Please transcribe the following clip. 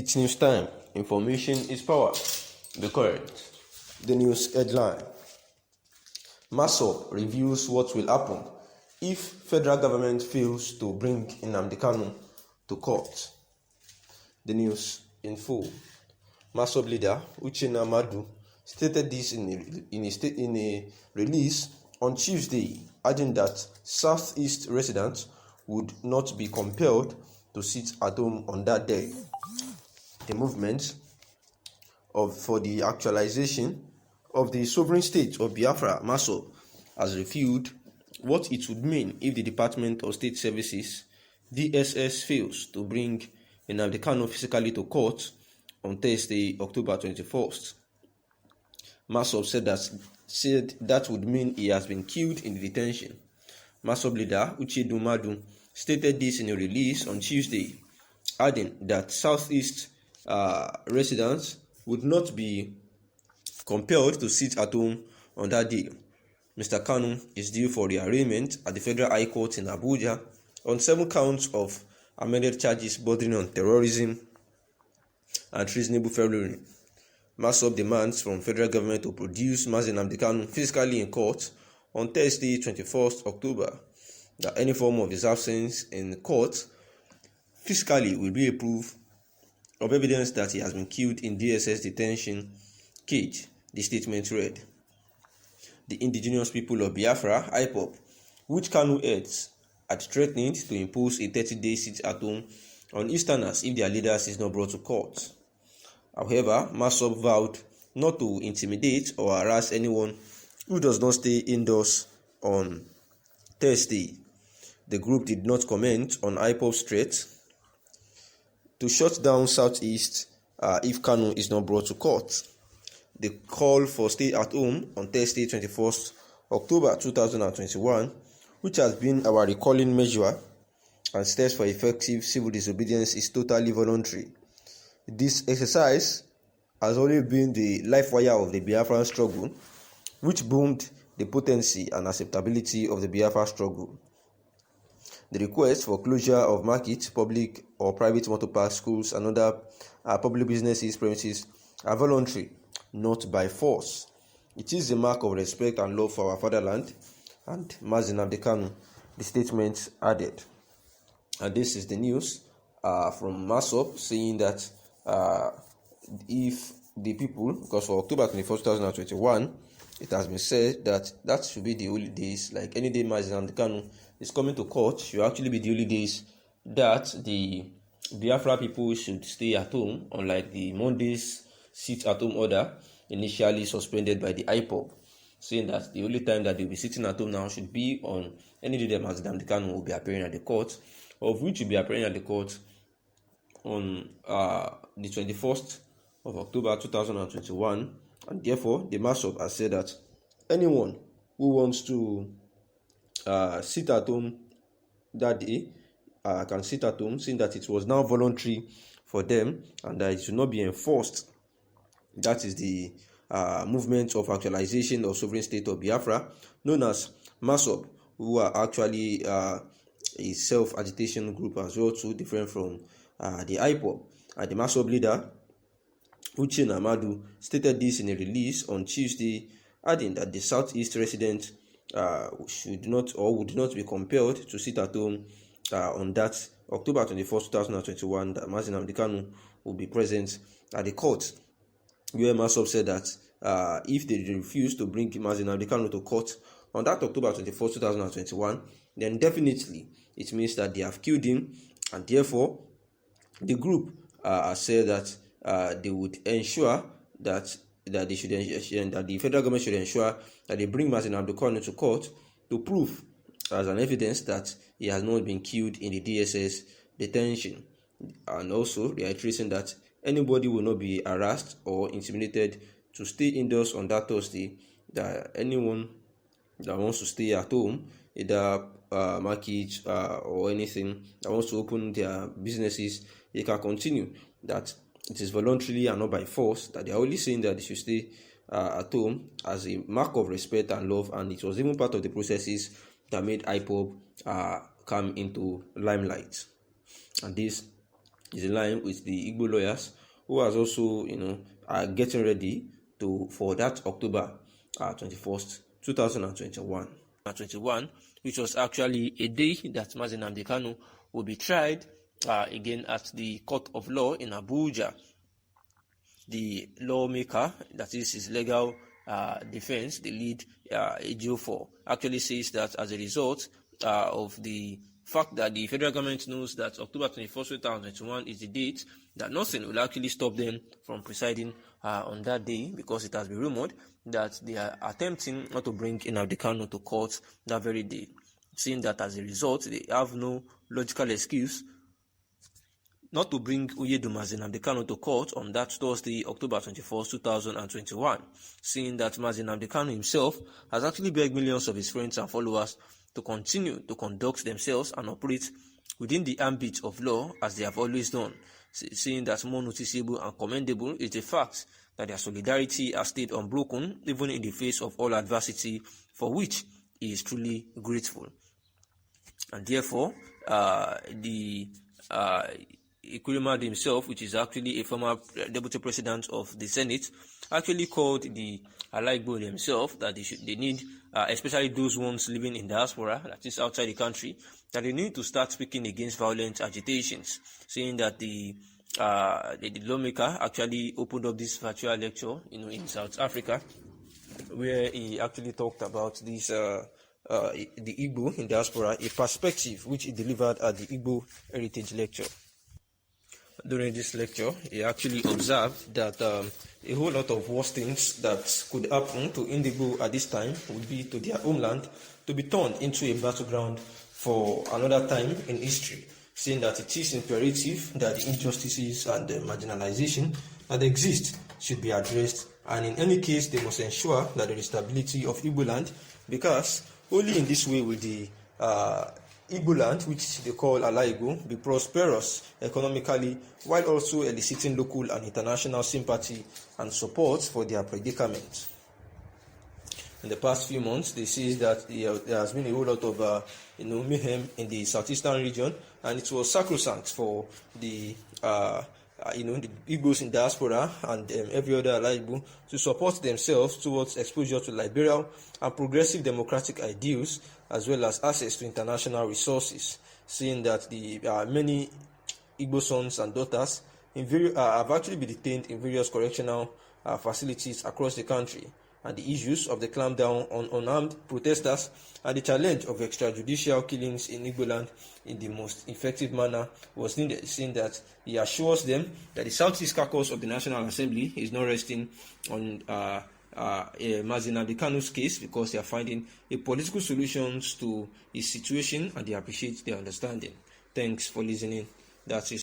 It's news time. Information is power. The current. The news headline. MASSOB reviews what will happen if federal government fails to bring Nnamdi Kanu to court. The news in full. MASSOB leader Nnamdi stated this in a release on Tuesday, adding that Southeast residents would not be compelled to sit at home on that day. The movement for the actualization of the sovereign state of Biafra, MASSOB, has revealed what it would mean if the Department of State Services (DSS) fails to bring Nnamdi Kanu physically to court on Thursday, October 21st. MASSOB said that would mean he has been killed in the detention. MASSOB leader Nnamdi stated this in a release on Tuesday, adding that Southeast residents would not be compelled to sit at home on that day. Mr. Kanu is due for rearraignment at the Federal High Court in Abuja on 7 counts of amended charges bordering on terrorism and treasonable felony. MASSOB demands from federal government to produce Nnamdi Kanu physically in court on Thursday, 21st October. That any form of his absence in court physically will be a proof of evidence that he has been killed in DSS detention cage, the statement read. The indigenous people of Biafra, IPOB, which Kanu heads, had threatened to impose a 30-day sit-at-home on Easterners if their leaders is not brought to court. However, MASSOB vowed not to intimidate or harass anyone who does not stay indoors on Thursday. The group did not comment on IPOB's threat to shut down Southeast if Kanu is not brought to court. The call for stay at home on Thursday, 21st October 2021, which has been our recalling measure and steps for effective civil disobedience, is totally voluntary. This exercise has always been the life wire of the Biafran struggle, which boomed the potency and acceptability of the Biafra struggle. The request for closure of markets, public or private motor parks, schools, and other public businesses premises are voluntary, not by force. It is a mark of respect and love for our fatherland and Nnamdi Kanu, the statement added. And this is the news from MASSOB saying that if the people, because for October 21st, 2021, it has been said that should be the only days, like any day Nnamdi Kanu is coming to court, should actually be the only days that the Biafra people should stay at home, unlike the Monday's sit-at-home order initially suspended by the IPOB, saying that the only time that they'll be sitting at home now should be on any day that Nnamdi Kanu will be appearing at the court, of which will be appearing at the court on the 21st of October 2021, and therefore the MASSOB has said that anyone who wants to sit at home that day can sit at home, saying that it was now voluntary for them and that it should not be enforced. That is the movement of actualization of sovereign state of Biafra, known as MASSOB, who are actually a self-agitation group as well, too different from the IPOB. The MASSOB leader Nnamdi stated this in a release on Tuesday, adding that the Southeast residents should not or would not be compelled to sit at home on that October 21st, 2021, that Nnamdi Kanu will be present at the court, where MASSOB said that if they refuse to bring Nnamdi Kanu to court on that October 21st, 2021, then definitely it means that they have killed him, and therefore the group said that they would ensure that the federal government should ensure that they bring Nnamdi Kanu to court to prove as an evidence that he has not been killed in the DSS detention, and also reiterating that anybody will not be harassed or intimidated to stay indoors on that Thursday, that anyone that wants to stay at home, either market or anything, that wants to open their businesses, they can continue. That it is voluntarily and not by force, that they are only saying that they should stay at home as a mark of respect and love, and it was even part of the processes that made IPOB come into limelight. And this is in line with the Igbo lawyers, who has also, are getting ready for that October 21st, 2021, which was actually a day that Nnamdi Kanu will be tried again at the Court of Law in Abuja. The lawmaker, that is his legal defense, the lead AGO4, actually says that as a result of the fact that the federal government knows that October 21st, 2021 is the date, that nothing will actually stop them from presiding on that day, because it has been rumored that they are attempting not to bring Nnamdi Kanu to court that very day, saying that as a result they have no logical excuse not to bring Nnamdi Kanu to court on that Thursday, October 21st, 2021, seeing that Nnamdi Kanu himself has actually begged millions of his friends and followers to continue to conduct themselves and operate within the ambit of law as they have always done, seeing that more noticeable and commendable is the fact that their solidarity has stayed unbroken even in the face of all adversity, for which he is truly grateful. And therefore, the Ikurimad himself, which is actually a former deputy president of the Senate, actually called the Alaigbo themselves that they need, especially those ones living in diaspora, that is outside the country, that they need to start speaking against violent agitations, saying that the lawmaker actually opened up this virtual lecture, in South Africa, where he actually talked about this the Igbo in diaspora, a perspective which he delivered at the Igbo Heritage Lecture. During this lecture, he actually observed that a whole lot of worse things that could happen to Igbo at this time would be to their homeland to be turned into a battleground for another time in history, saying that it is imperative that the injustices and the marginalization that exist should be addressed, and in any case they must ensure that there is stability of Igbo land, because only in this way will the Igbo land, which they call Alaigbo, be prosperous economically, while also eliciting local and international sympathy and support for their predicament. In the past few months, they say that there has been a whole lot of mayhem in the southeastern region, and it was sacrosanct for the the Igbos in diaspora and every other Alaigbo to support themselves towards exposure to liberal and progressive democratic ideals, as well as access to international resources, seeing that the many Igbo sons and daughters have actually been detained in various correctional facilities across the country, and the issues of the clampdown on unarmed protesters and the challenge of extrajudicial killings in Igbo land in the most effective manner was needed, seeing that he assures them that the Southeast Caucus of the National Assembly is not resting on Nnamdi Kanu's case, because they are finding a political solutions to his situation and they appreciate their understanding. Thanks for listening. That's it.